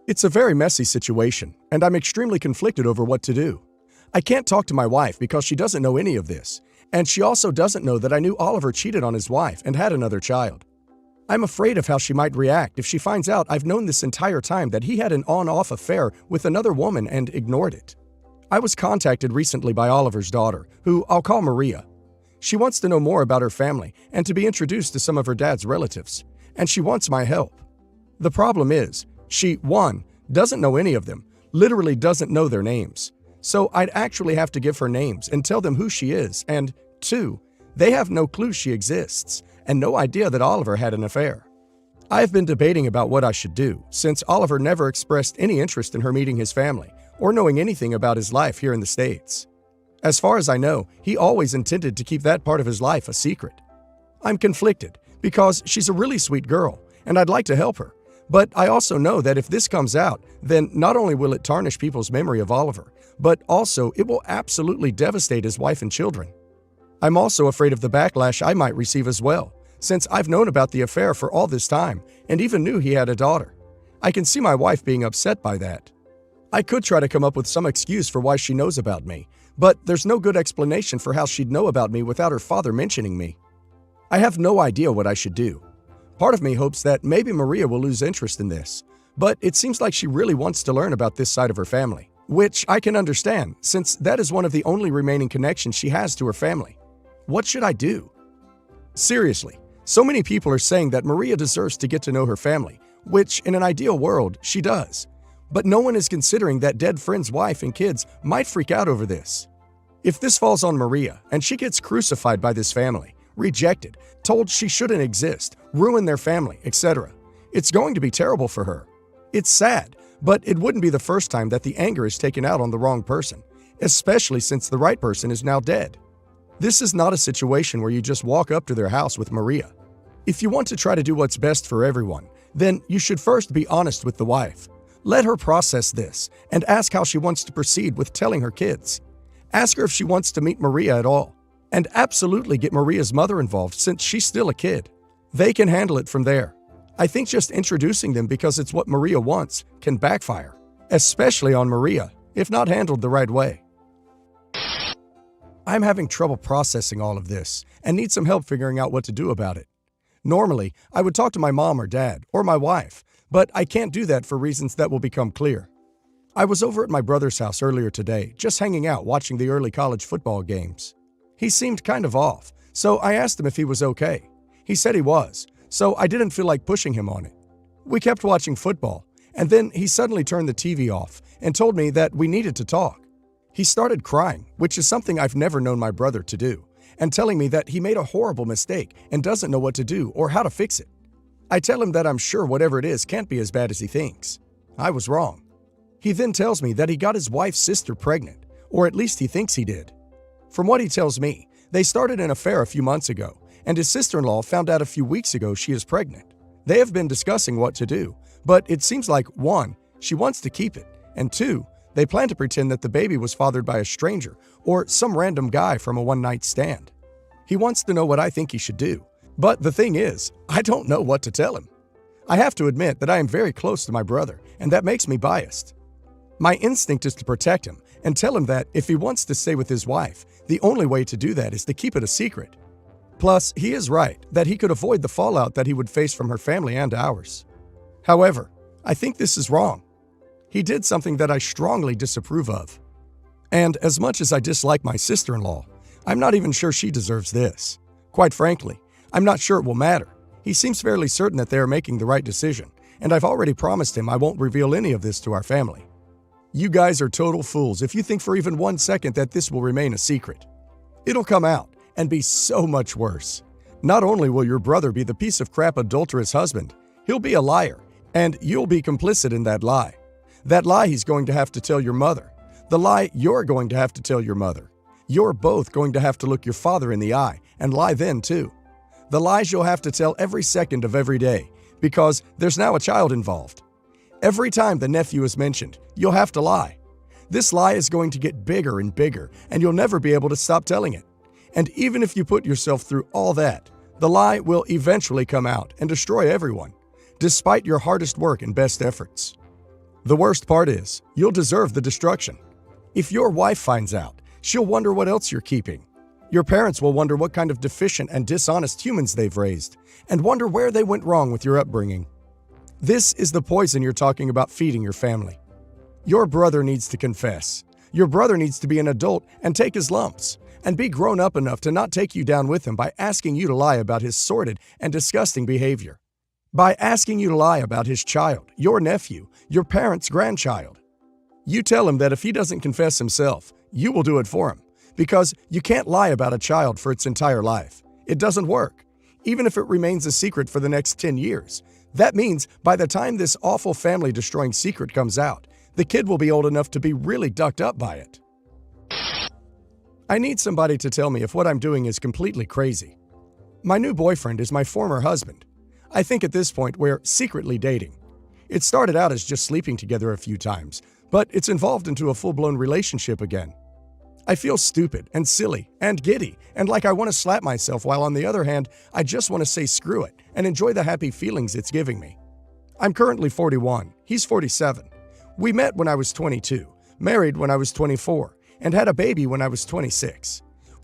It's a very messy situation, and I'm extremely conflicted over what to do. I can't talk to my wife because she doesn't know any of this, and she also doesn't know that I knew Oliver cheated on his wife and had another child. I'm afraid of how she might react if she finds out I've known this entire time that he had an on-off affair with another woman and ignored it. I was contacted recently by Oliver's daughter, who I'll call Maria. She wants to know more about her family and to be introduced to some of her dad's relatives, and she wants my help. The problem is, she, 1, doesn't know any of them, literally doesn't know their names. So I'd actually have to give her names and tell them who she is, and 2, they have no clue she exists and no idea that Oliver had an affair. I've been debating about what I should do, since Oliver never expressed any interest in her meeting his family or knowing anything about his life here in the States. As far as I know, he always intended to keep that part of his life a secret. I'm conflicted because she's a really sweet girl and I'd like to help her. But I also know that if this comes out, then not only will it tarnish people's memory of Oliver, but also it will absolutely devastate his wife and children. I'm also afraid of the backlash I might receive as well, since I've known about the affair for all this time and even knew he had a daughter. I can see my wife being upset by that. I could try to come up with some excuse for why she knows about me, but there's no good explanation for how she'd know about me without her father mentioning me. I have no idea what I should do. Part of me hopes that maybe Maria will lose interest in this, but it seems like she really wants to learn about this side of her family, which I can understand since that is one of the only remaining connections she has to her family. What should I do? Seriously, so many people are saying that Maria deserves to get to know her family, which in an ideal world, she does. But no one is considering that dead friend's wife and kids might freak out over this. If this falls on Maria and she gets crucified by this family, rejected, told she shouldn't exist, ruin their family, etc., it's going to be terrible for her. It's sad, but it wouldn't be the first time that the anger is taken out on the wrong person, especially since the right person is now dead. This is not a situation where you just walk up to their house with Maria. If you want to try to do what's best for everyone, then you should first be honest with the wife. Let her process this and ask how she wants to proceed with telling her kids. Ask her if she wants to meet Maria at all. And absolutely get Maria's mother involved since she's still a kid. They can handle it from there. I think just introducing them because it's what Maria wants can backfire, especially on Maria, if not handled the right way. I'm having trouble processing all of this and need some help figuring out what to do about it. Normally, I would talk to my mom or dad or my wife, but I can't do that for reasons that will become clear. I was over at my brother's house earlier today, just hanging out watching the early college football games. He seemed kind of off, so I asked him if he was okay. He said he was, so I didn't feel like pushing him on it. We kept watching football, and then he suddenly turned the TV off and told me that we needed to talk. He started crying, which is something I've never known my brother to do, and telling me that he made a horrible mistake and doesn't know what to do or how to fix it. I tell him that I'm sure whatever it is can't be as bad as he thinks. I was wrong. He then tells me that he got his wife's sister pregnant, or at least he thinks he did. From what he tells me, they started an affair a few months ago, and his sister-in-law found out a few weeks ago she is pregnant. They have been discussing what to do, but it seems like 1, she wants to keep it, and 2, they plan to pretend that the baby was fathered by a stranger or some random guy from a one-night stand. He wants to know what I think he should do, but the thing is, I don't know what to tell him. I have to admit that I am very close to my brother, and that makes me biased. My instinct is to protect him and tell him that if he wants to stay with his wife, the only way to do that is to keep it a secret. Plus, he is right that he could avoid the fallout that he would face from her family and ours. However, I think this is wrong. He did something that I strongly disapprove of. And as much as I dislike my sister-in-law, I'm not even sure she deserves this. Quite frankly, I'm not sure it will matter. He seems fairly certain that they are making the right decision, and I've already promised him I won't reveal any of this to our family. You guys are total fools if you think for even 1 second that this will remain a secret. It'll come out and be so much worse. Not only will your brother be the piece of crap adulterous husband, he'll be a liar, and you'll be complicit in that lie. That lie he's going to have to tell your mother. The lie you're going to have to tell your mother. You're both going to have to look your father in the eye and lie then too. The lies you'll have to tell every second of every day, because there's now a child involved. Every time the nephew is mentioned, you'll have to lie. This lie is going to get bigger and bigger, and you'll never be able to stop telling it. And even if you put yourself through all that, the lie will eventually come out and destroy everyone, despite your hardest work and best efforts. The worst part is, you'll deserve the destruction. If your wife finds out, she'll wonder what else you're keeping. Your parents will wonder what kind of deficient and dishonest humans they've raised, and wonder where they went wrong with your upbringing. This is the poison you're talking about feeding your family. Your brother needs to confess. Your brother needs to be an adult and take his lumps, and be grown up enough to not take you down with him by asking you to lie about his sordid and disgusting behavior. By asking you to lie about his child, your nephew, your parents' grandchild. You tell him that if he doesn't confess himself, you will do it for him, because you can't lie about a child for its entire life. It doesn't work. Even if it remains a secret for the next 10 years, that means by the time this awful family-destroying secret comes out, the kid will be old enough to be really ducked up by it. I need somebody to tell me if what I'm doing is completely crazy. My new boyfriend is my former husband. I think at this point we're secretly dating. It started out as just sleeping together a few times, but it's evolved into a full-blown relationship again. I feel stupid and silly and giddy and like I want to slap myself, while on the other hand, I just want to say screw it and enjoy the happy feelings it's giving me. I'm currently 41. He's 47. We met when I was 22, married when I was 24, and had a baby when I was 26.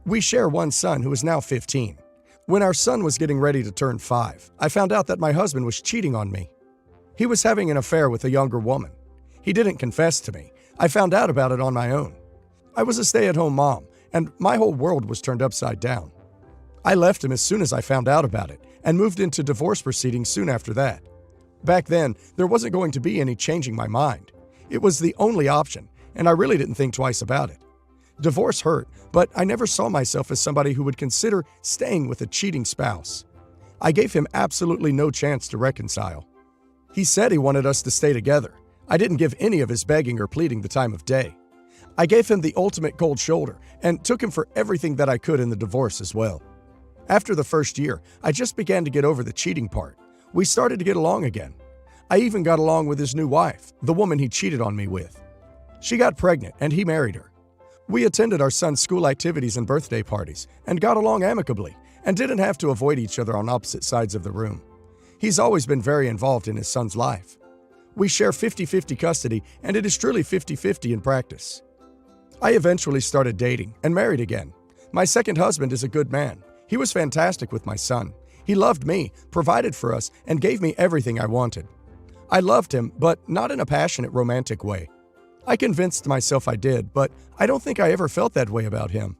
We share one son who is now 15. When our son was getting ready to turn 5, I found out that my husband was cheating on me. He was having an affair with a younger woman. He didn't confess to me. I found out about it on my own. I was a stay-at-home mom, and my whole world was turned upside down. I left him as soon as I found out about it, and moved into divorce proceedings soon after that. Back then, there wasn't going to be any changing my mind. It was the only option, and I really didn't think twice about it. Divorce hurt, but I never saw myself as somebody who would consider staying with a cheating spouse. I gave him absolutely no chance to reconcile. He said he wanted us to stay together. I didn't give any of his begging or pleading the time of day. I gave him the ultimate cold shoulder and took him for everything that I could in the divorce as well. After the first year, I just began to get over the cheating part. We started to get along again. I even got along with his new wife, the woman he cheated on me with. She got pregnant and he married her. We attended our son's school activities and birthday parties and got along amicably and didn't have to avoid each other on opposite sides of the room. He's always been very involved in his son's life. We share 50-50 custody, and it is truly 50-50 in practice. I eventually started dating and married again. My second husband is a good man. He was fantastic with my son. He loved me, provided for us, and gave me everything I wanted. I loved him, but not in a passionate, romantic way. I convinced myself I did, but I don't think I ever felt that way about him.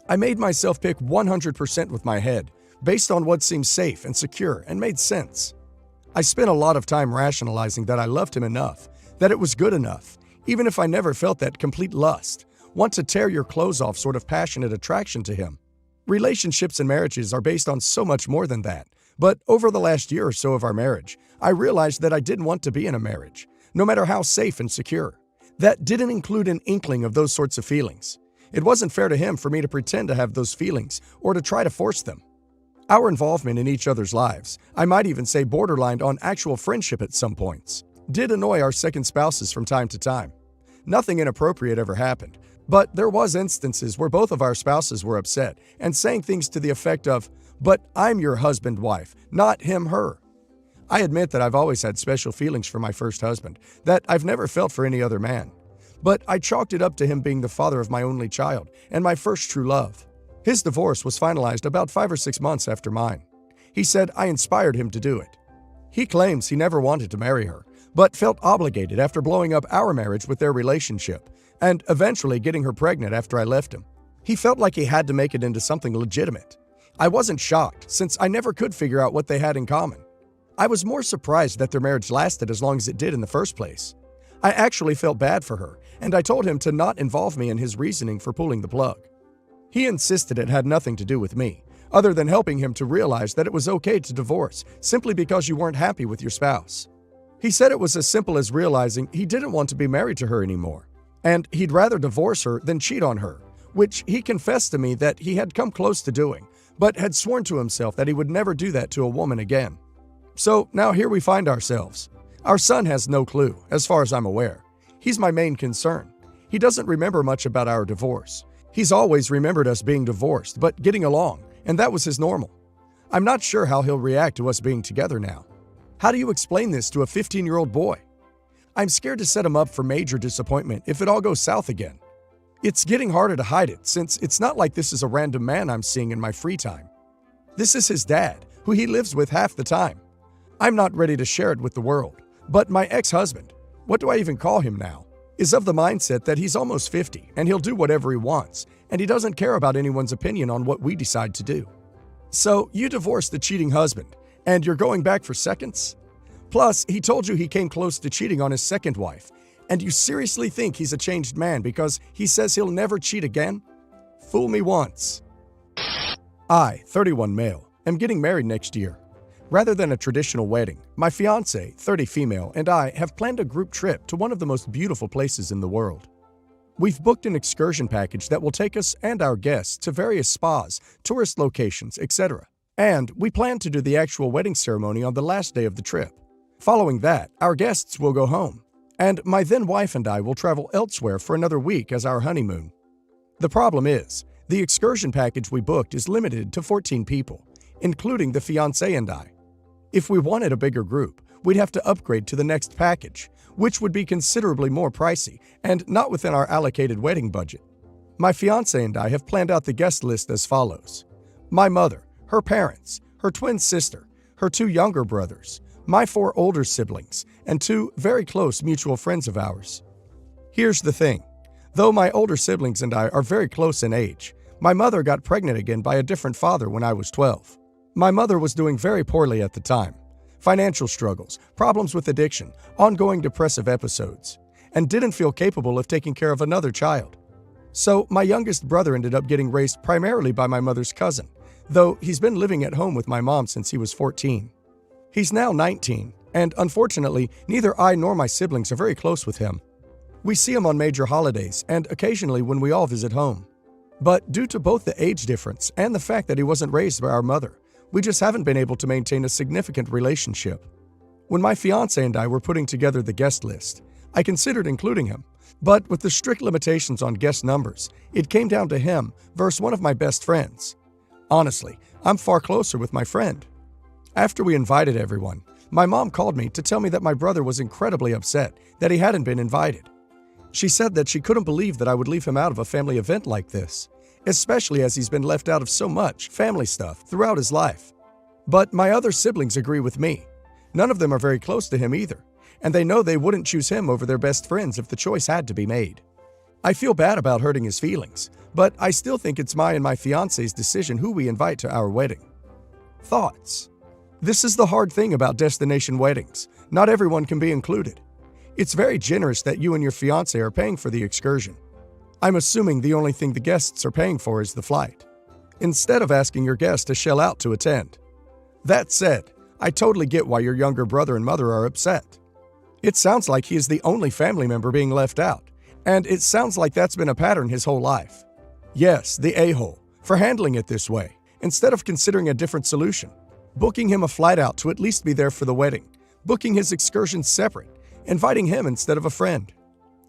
I made myself pick 100% with my head, based on what seemed safe and secure and made sense. I spent a lot of time rationalizing that I loved him enough, that it was good enough, even if I never felt that complete lust, want to tear your clothes off sort of passionate attraction to him. Relationships and marriages are based on so much more than that, but over the last year or so of our marriage, I realized that I didn't want to be in a marriage, no matter how safe and secure. That didn't include an inkling of those sorts of feelings. It wasn't fair to him for me to pretend to have those feelings or to try to force them. Our involvement in each other's lives, I might even say borderline on actual friendship at some points, did annoy our second spouses from time to time. Nothing inappropriate ever happened, but there was instances where both of our spouses were upset and saying things to the effect of, "But I'm your husband, wife, not him, her." I admit that I've always had special feelings for my first husband that I've never felt for any other man. But I chalked it up to him being the father of my only child and my first true love. His divorce was finalized about 5 or 6 months after mine. He said I inspired him to do it. He claims he never wanted to marry her, but felt obligated after blowing up our marriage with their relationship, and eventually getting her pregnant after I left him. He felt like he had to make it into something legitimate. I wasn't shocked, since I never could figure out what they had in common. I was more surprised that their marriage lasted as long as it did in the first place. I actually felt bad for her, and I told him to not involve me in his reasoning for pulling the plug. He insisted it had nothing to do with me, other than helping him to realize that it was okay to divorce simply because you weren't happy with your spouse. He said it was as simple as realizing he didn't want to be married to her anymore, and he'd rather divorce her than cheat on her, which he confessed to me that he had come close to doing, but had sworn to himself that he would never do that to a woman again. So now here we find ourselves. Our son has no clue, as far as I'm aware. He's my main concern. He doesn't remember much about our divorce. He's always remembered us being divorced, but getting along, and that was his normal. I'm not sure how he'll react to us being together now. How do you explain this to a 15-year-old boy? I'm scared to set him up for major disappointment if it all goes south again. It's getting harder to hide it since it's not like this is a random man I'm seeing in my free time. This is his dad, who he lives with half the time. I'm not ready to share it with the world, but my ex-husband, what do I even call him now, is of the mindset that he's almost 50 and he'll do whatever he wants, and he doesn't care about anyone's opinion on what we decide to do. So you divorced the cheating husband, and you're going back for seconds? Plus, he told you he came close to cheating on his second wife, and you seriously think he's a changed man because he says he'll never cheat again? Fool me once. I, 31 male, am getting married next year. Rather than a traditional wedding, my fiancée, 30 female, and I have planned a group trip to one of the most beautiful places in the world. We've booked an excursion package that will take us and our guests to various spas, tourist locations, etc. And we plan to do the actual wedding ceremony on the last day of the trip. Following that, our guests will go home, and my then wife and I will travel elsewhere for another week as our honeymoon. The problem is, the excursion package we booked is limited to 14 people, including the fiancé and I. If we wanted a bigger group, we'd have to upgrade to the next package, which would be considerably more pricey and not within our allocated wedding budget. My fiancé and I have planned out the guest list as follows: my mother, her parents, her twin sister, her 2 younger brothers, my 4 older siblings, and 2 very close mutual friends of ours. Here's the thing. Though my older siblings and I are very close in age, my mother got pregnant again by a different father when I was 12. My mother was doing very poorly at the time. Financial struggles, problems with addiction, ongoing depressive episodes, and didn't feel capable of taking care of another child. So my youngest brother ended up getting raised primarily by my mother's cousin, though he's been living at home with my mom since he was 14. He's now 19, and unfortunately, neither I nor my siblings are very close with him. We see him on major holidays and occasionally when we all visit home. But due to both the age difference and the fact that he wasn't raised by our mother, we just haven't been able to maintain a significant relationship. When my fiancé and I were putting together the guest list, I considered including him, but with the strict limitations on guest numbers, it came down to him versus one of my best friends. Honestly, I'm far closer with my friend. After we invited everyone, my mom called me to tell me that my brother was incredibly upset that he hadn't been invited. She said that she couldn't believe that I would leave him out of a family event like this, especially as he's been left out of so much family stuff throughout his life. But my other siblings agree with me. None of them are very close to him either, and they know they wouldn't choose him over their best friends if the choice had to be made. I feel bad about hurting his feelings, but I still think it's my and my fiancé's decision who we invite to our wedding. Thoughts? This is the hard thing about destination weddings. Not everyone can be included. It's very generous that you and your fiancé are paying for the excursion. I'm assuming the only thing the guests are paying for is the flight, instead of asking your guests to shell out to attend. That said, I totally get why your younger brother and mother are upset. It sounds like he is the only family member being left out, and it sounds like that's been a pattern his whole life. Yes, the a-hole, for handling it this way, instead of considering a different solution. Booking him a flight out to at least be there for the wedding, booking his excursion separate, inviting him instead of a friend.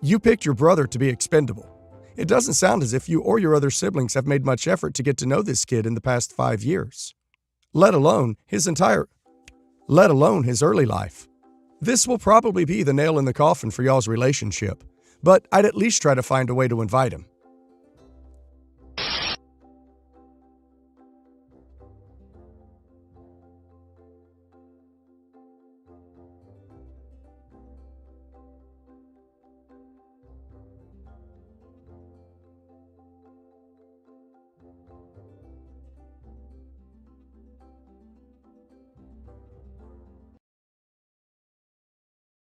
You picked your brother to be expendable. It doesn't sound as if you or your other siblings have made much effort to get to know this kid in the past 5 years, let alone his early life. This will probably be the nail in the coffin for y'all's relationship, but I'd at least try to find a way to invite him.